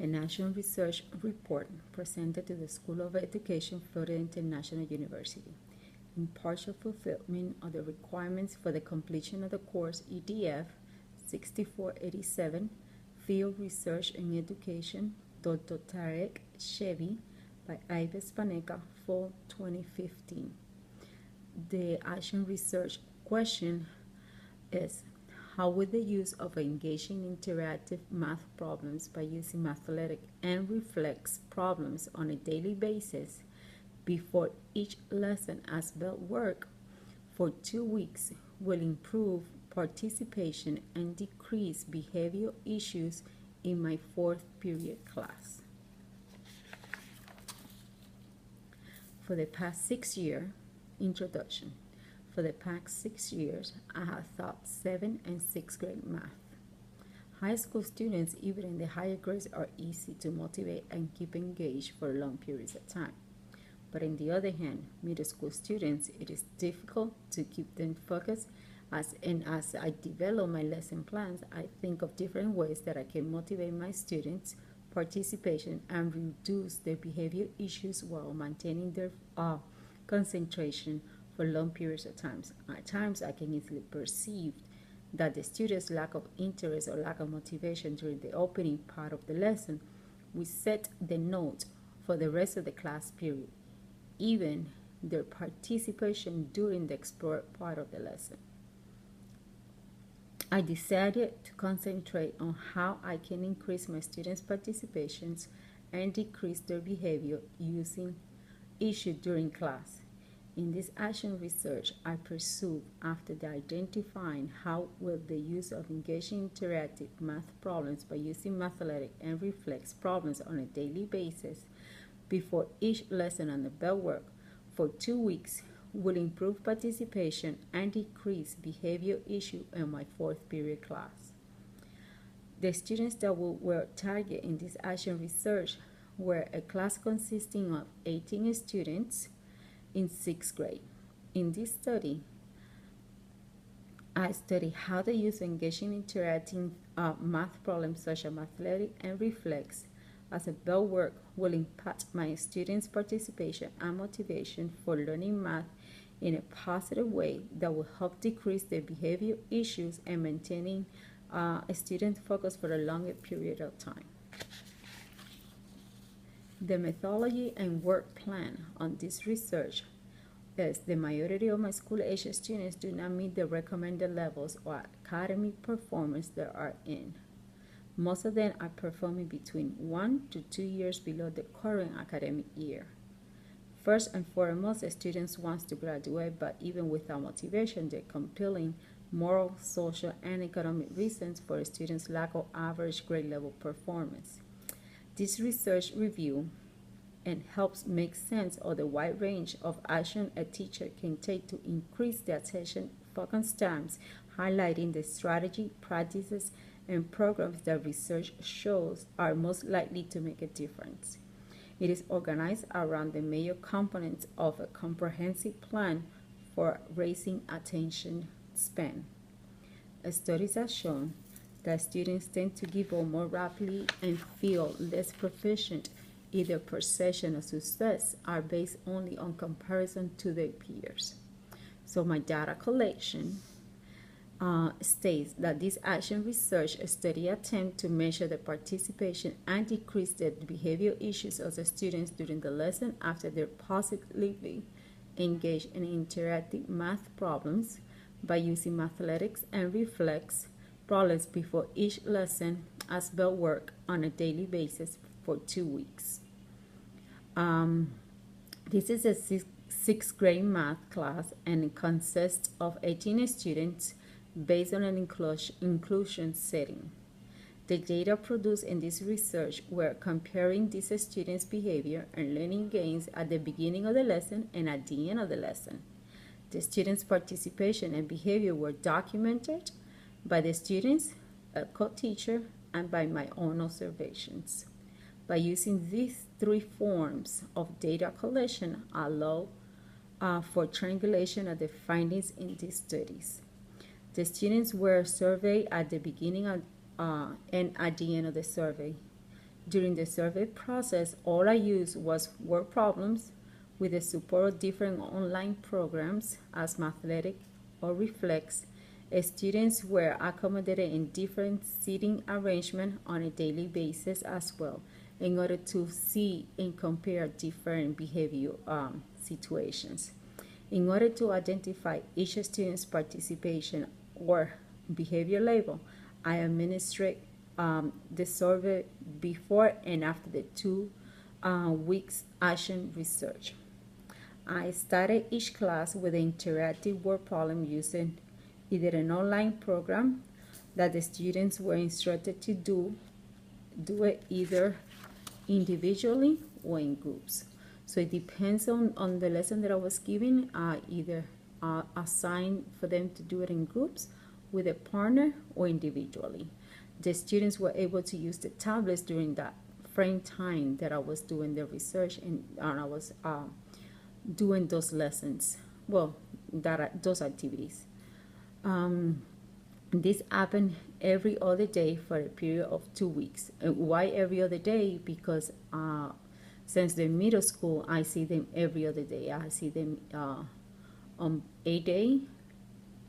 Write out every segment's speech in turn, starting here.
a national research report presented to the School of Education, Florida International University. In partial fulfillment of the requirements for the completion of the course EDF6487, Field Research in Education, Dr. Tarek Chevy, by IPaneca, Fall 2015. The action research question is, how would the use of engaging interactive math problems by using mathematic and reflex problems on a daily basis before each lesson as built work for 2 weeks will improve participation and decrease behavioral issues in my 4th period class? For the past 6 years, introduction. For the past 6 years, I have taught 7th and 6th grade math. High school students, even in the higher grades, are easy to motivate and keep engaged for long periods of time. But on the other hand, middle school students, it is difficult to keep them focused. As I develop my lesson plans, I think of different ways that I can motivate my students' participation and reduce their behavior issues while maintaining their concentration for long periods of time. At times, I can easily perceive that the students' lack of interest or lack of motivation during the opening part of the lesson will set the note for the rest of the class period, even their participation during the explore part of the lesson. I decided to concentrate on how I can increase my students' participations and decrease their behavior using issues during class. In this action research, I pursued after identifying how will the use of engaging interactive math problems by using mathematic and reflex problems on a daily basis before each lesson on the bell work for 2 weeks will improve participation and decrease behavior issue in my 4th period class. The students that were targeted in this action research were a class consisting of 18 students in 6th grade. In this study, I studied how the use of engaging interacting math problems such as mathematic and reflex as a bell work will impact my students' participation and motivation for learning math in a positive way that will help decrease their behavior issues and maintaining a student focus for a longer period of time. The methodology and work plan on this research is the majority of my school-age students do not meet the recommended levels or academic performance they are in. Most of them are performing between 1 to 2 years below the current academic year. First and foremost, students want to graduate, but even without motivation, they're compelling moral, social, and economic reasons for a student's lack of average grade level performance. This research review and helps make sense of the wide range of action a teacher can take to increase the attention focus times, highlighting the strategy, practices, and programs that research shows are most likely to make a difference. It is organized around the major components of a comprehensive plan for raising attention span. Studies have shown that students tend to give up more rapidly and feel less proficient. Either perception of success are based only on comparison to their peers. So my data collection states that this action research study attempt to measure the participation and decrease the behavioral issues of the students during the lesson after they're positively engaged in interactive math problems by using mathematics and reflex problems before each lesson as bell work on a daily basis for 2 weeks. This is a 6th grade math class and it consists of 18 students based on an inclusion setting. The data produced in this research were comparing these students' behavior and learning gains at the beginning of the lesson and at the end of the lesson. The students' participation and behavior were documented by the students, a co-teacher, and by my own observations. By using these 3 forms of data collection, allow for triangulation of the findings in these studies. The students were surveyed at the beginning of, and at the end of the survey. During the survey process, all I used was word problems with the support of different online programs as Mathletic or Reflex. Students were accommodated in different seating arrangement on a daily basis as well in order to see and compare different behavior situations. In order to identify each student's participation or behavior level, I administrate the survey before and after the 2 weeks action research. I started each class with an interactive word problem using either an online program that the students were instructed to do it either individually or in groups. So it depends on the lesson that I was giving. I either assigned for them to do it in groups with a partner or individually. The students were able to use the tablets during that frame time that I was doing the research and I was doing those lessons, well, those activities. This happened every other day for a period of 2 weeks. Why every other day? Because since they're middle school, I see them every other day. I see them on A day,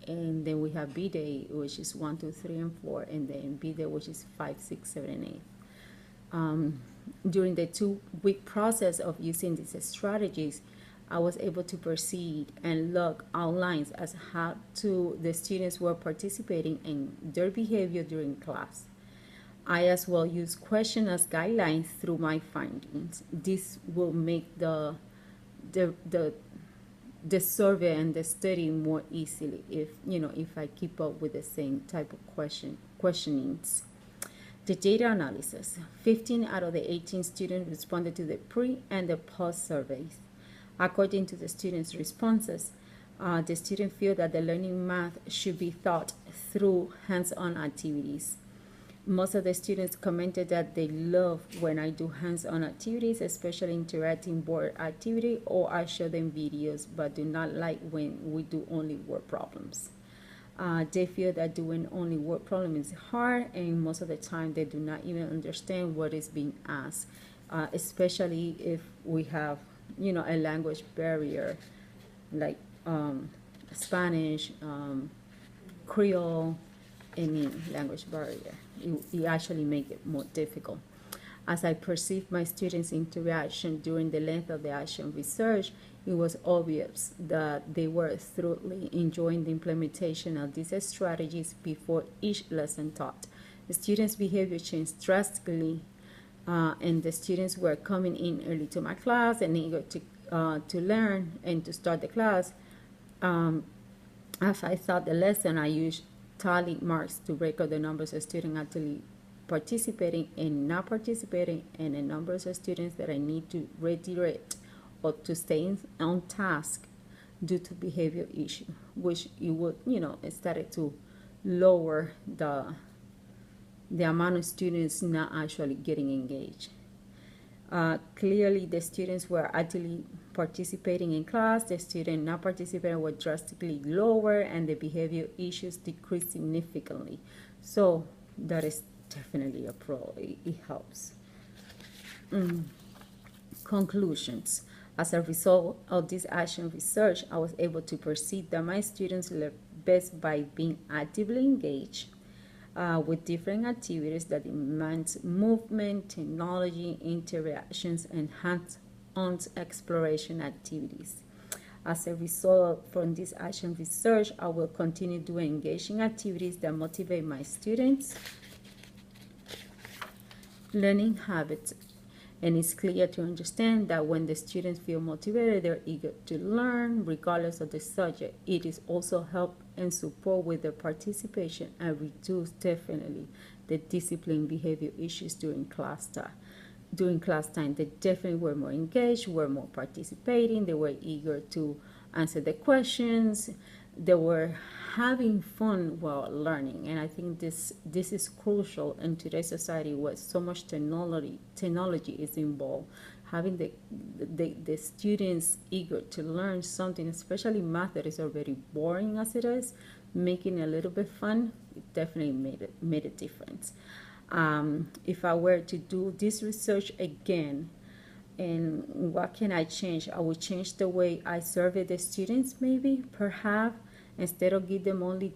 and then we have B day, which is 1, 2, 3, and 4, and then B day, which is 5, 6, 7, and 8. During the 2-week process of using these strategies, I was able to proceed and log outlines as how the students were participating in their behavior during class. I as well use questions as guidelines through my findings. This will make the survey and the study more easily if I keep up with the same type of questionings. The data analysis. 15 out of the 18 students responded to the pre and the post surveys. According to the students' responses, the students feel that the learning math should be taught through hands-on activities. Most of the students commented that they love when I do hands-on activities, especially interactive board activity, or I show them videos, but do not like when we do only word problems. They feel that doing only word problem is hard, and most of the time they do not even understand what is being asked, especially if we have a language barrier like Spanish, Creole, language barrier. It actually makes it more difficult. As I perceived my students' interaction during the length of the action research, it was obvious that they were thoroughly enjoying the implementation of these strategies before each lesson taught. The students' behavior changed drastically, and the students were coming in early to my class and eager to learn and to start the class. As I taught the lesson, I used tally marks to record the numbers of students actually participating and not participating, and the numbers of students that I need to redirect or to stay on task due to behavior issue, which it would, it started to lower the amount of students not actually getting engaged. Clearly, the students were actually participating in class. The students not participating were drastically lower, and the behavior issues decreased significantly. So that is definitely a pro. It helps. Conclusions. As a result of this action research, I was able to perceive that my students learn best by being actively engaged with different activities that demand movement, technology, interactions, and hands-on exploration activities. As a result from this action research, I will continue doing engaging activities that motivate my students' learning habits. And it's clear to understand that when the students feel motivated, they're eager to learn, regardless of the subject. It is also help and support with their participation and reduce definitely the discipline behavior issues during class time. During class time, they definitely were more engaged, were more participating, they were eager to answer the questions, they were having fun while learning. And I think this is crucial in today's society where so much technology is involved. Having the students eager to learn something, especially math that is already boring as it is, making it a little bit fun, it definitely made a difference. If I were to do this research again, and what can I change? I would change the way I survey the students, maybe, perhaps. Instead of give them only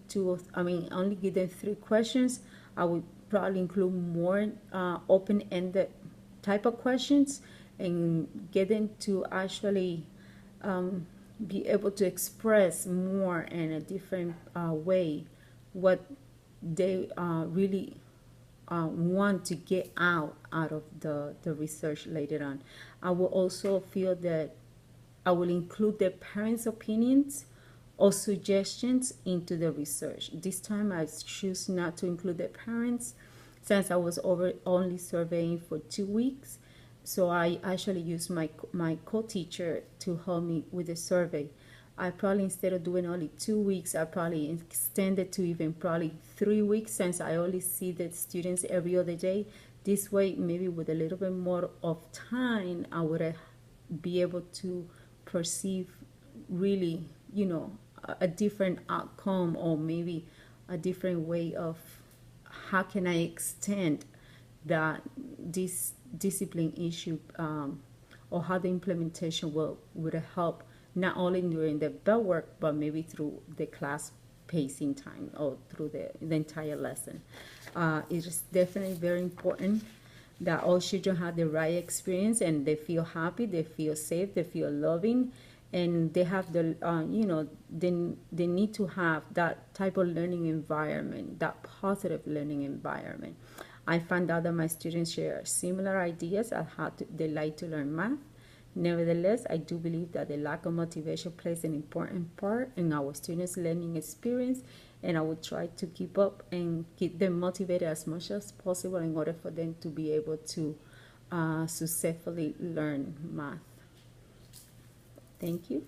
only give them 3 questions, I would probably include more open-ended type of questions and get them to actually be able to express more in a different way what they really want to get out of the research later on. I will also feel that I will include the parents' opinions or suggestions into the research. This time I choose not to include the parents since I was only surveying for 2 weeks. So I actually used my co-teacher to help me with the survey. I probably, instead of doing only 2 weeks, I probably extended to even probably 3 weeks since I only see the students every other day. This way, maybe with a little bit more of time, I would be able to perceive really, a different outcome, or maybe a different way of how can I extend that this discipline issue, or how the implementation would help not only during the bell work but maybe through the class pacing time or through the entire lesson. It is definitely very important that all children have the right experience and they feel happy, they feel safe, they feel loving, and they have they need to have that type of learning environment, that positive learning environment. I found out that my students share similar ideas on how they like to learn math. Nevertheless, I do believe that the lack of motivation plays an important part in our students' learning experience, and I will try to keep up and keep them motivated as much as possible in order for them to be able to successfully learn math. Thank you.